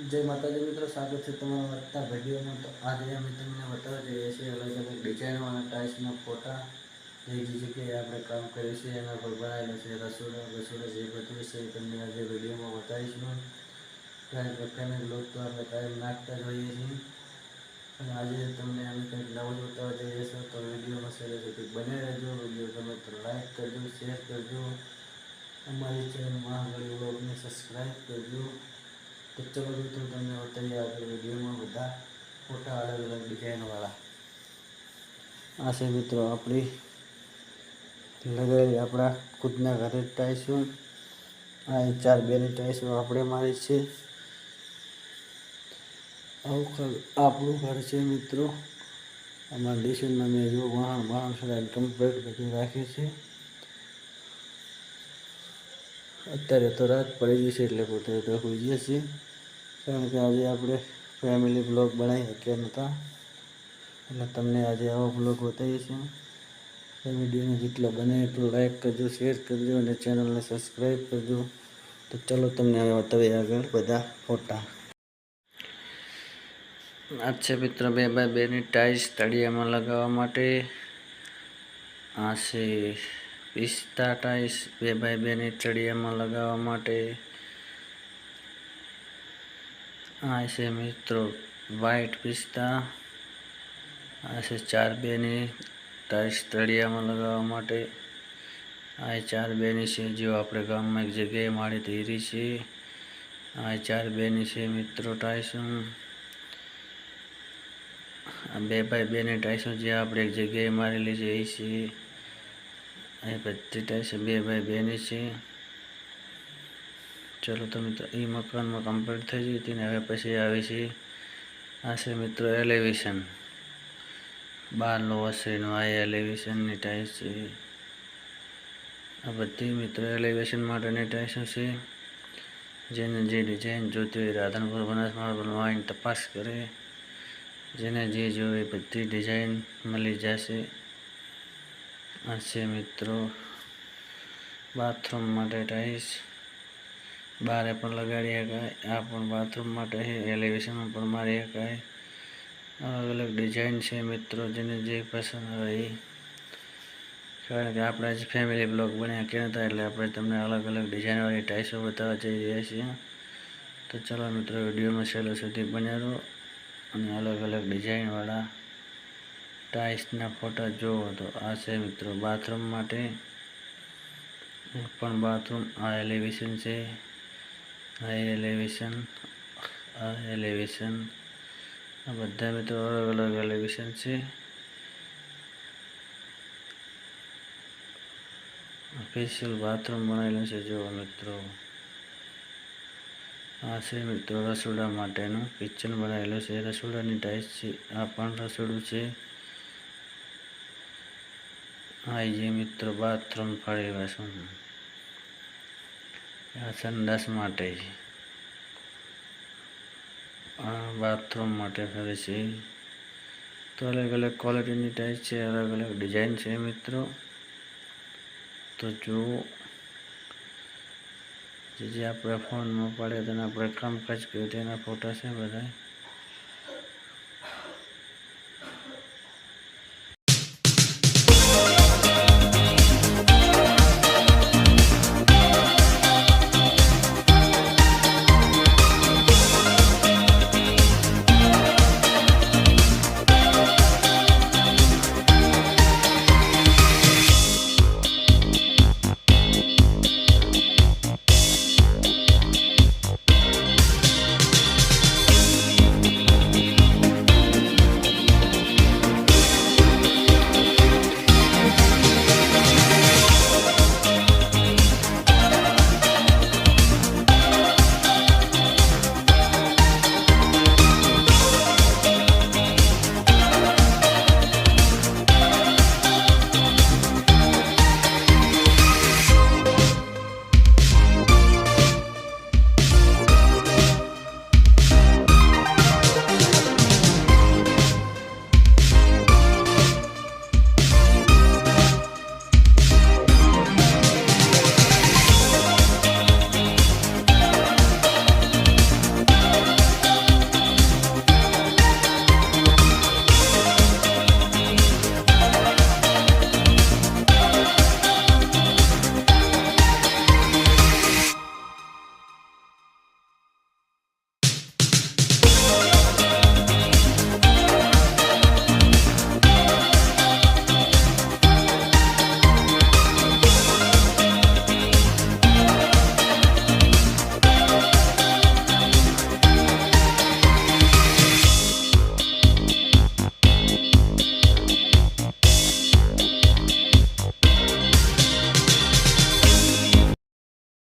जय माताजी मित्रों, स्वागत है तुम्हारा વધતા વિડીયોમાં। તો આજે અમે તમને બતાવવા જઈએ છીએ અલગ અલગ ડિઝાઇનવાળા ટાઇલ્સના ફોટા। જે જગ્યાએ આપણે કામ કરીએ છીએ એના પર બનાવેલા છે રસોડા જે બધું છે તમને આજે વિડીયોમાં બતાવીશું। કારણ કે ફેમિલી બ્લોગ તો આપણે કાયમ નાખતા જ હોઈએ છીએ, અને આજે તમને અમે કંઈક નવું બતાવવા જઈએ છીએ। તો વિડીયોમાં છેલ્લે સુધી બને રહેજો। વિડીયો ગમે તો લાઈક કરજો, શેર કરજો, અમારી ચેનલ મહાગળી બ્લોગને સબસ્ક્રાઈબ કરજો। तो चलो मित्रों, તમને બતાવીએ આગળ વિડીયોમાં બધા ફોટા અલગ અલગ ડિઝાઇનવાળા। આ છે મિત્રો આપણી લગાવેલી આપણા ખુદના ઘરે ટાઈલ્સો। આ 4 બેની ટાઈલ્સો આપણે મારી છે। આવું આપણું ઘર છે મિત્રો। અમારા ડિઝાઇનમાં મેં જો વાહણ સડાઈને કમ્પ્લીટ બધું રાખ્યું છે। અત્યારે તો રાત પડી ગઈ છે એટલે પોતે તો હોઈ ગયા છીએ, કારણ કે આજે આપણે ફેમિલી બ્લોગ બનાવી શક્યા નહોતા, એટલે તમને આજે આવો બ્લોગ બતાવીએ છીએ। તો વિડીયોને જેટલો બને એટલો લાઈક કરજો, શેર કરજો અને ચેનલને સબસ્ક્રાઈબ કરજો। તો ચલો તમને હવે બતાવીએ આગળ બધા ફોટા। આ છે મિત્રો 2x2 ની ટાઇલ્સ તળિયામાં લગાવવા માટે। આ છે પિસ્તા ટાઇલ્સ 2x2 ની તળિયામાં લગાવવા માટે। આ છે મિત્રો વ્હાઈટ પિસ્તા। આ છે 4x2 ની ટાઇલ્સ તળિયામાં લગાવવા માટે। આ 4x2 ની છે, જો આપણે ગામમાં એક જગ્યાએ માળી ધીરી છે। આ 4x2 ની છે મિત્રો ટાઇલ્સ। આ 2x2 ની ટાઇલ્સો જે આપણે એક જગ્યાએ મારેલી છે એ છે। આ બધી ટાઇલ્સ 2x2 ની છે। ચલો તો મિત્રો એ મકાનમાં કમ્પ્લીટ થઈ ગઈ હતી ને હવે પછી આવે છે આ છે મિત્રો એલિવેશન, બહારનો વસરીનો આ એલિવેશનની ટાઇલ્સ છે। આ બધી મિત્રો એલિવેશન માટેની ટાઇલ્સો છે। જેને જે ડિઝાઇન જોતી હોય રાધનપુર બનાસકાંઠામાં આવીને તપાસ કરે, જેને જે જોઈએ બધી ડિઝાઇન મળી જશે। આ છે મિત્રો બાથરૂમ માટે ટાઇલ્સ, બારે પણ લગાડી શકાય। આ પણ બાથરૂમ માટે છે, એલિવેશનમાં પણ મારી શકાય। અલગ અલગ ડિઝાઇન છે મિત્રો, જેને જે પસંદ આવે એ। કારણ કે આપણે આજે ફેમિલી બ્લોગ બન્યા ક્યાં હતા, એટલે આપણે તમને અલગ અલગ ડિઝાઇનવાળી ટાઇલ્સો બતાવવા જઈ રહ્યા છીએ। તો ચલો મિત્રો વિડીયોમાં છેલ્લે સુધી બન્યા રહો અને અલગ અલગ ડિઝાઇનવાળા ટાઇલ્સના ફોટા જુઓ। તો આ છે મિત્રો બાથરૂમ માટે પણ બાથરૂમ, આ એલિવેશન છે, આ એલિવેશન, આ એલિવેશન, આ બધા મિત્રો અલગ અલગ એલિવેશન છે। સ્પેશિયલ બાથરૂમ બનાવેલું છે જુઓ મિત્રો। આ છે મિત્રો રસોડા માટેનું કિચન બનાવેલું છે, રસોડાની ટાઇલ્સ છે। આ પણ રસોડું છે। આ જે મિત્રો બાથરૂમ ફરી વાસણ, આ સંડાસ માટે, આ બાથરૂમ માટે ફરે છે। તો અલગ અલગ ક્વોલિટીની ટાઇલ્સ છે, અલગ અલગ ડિઝાઇન છે મિત્રો। તો જુઓ, જે આપણે ફોનમાં પડે તેના આપણે કામકાજ કર્યું તેના ફોટા છે બધા।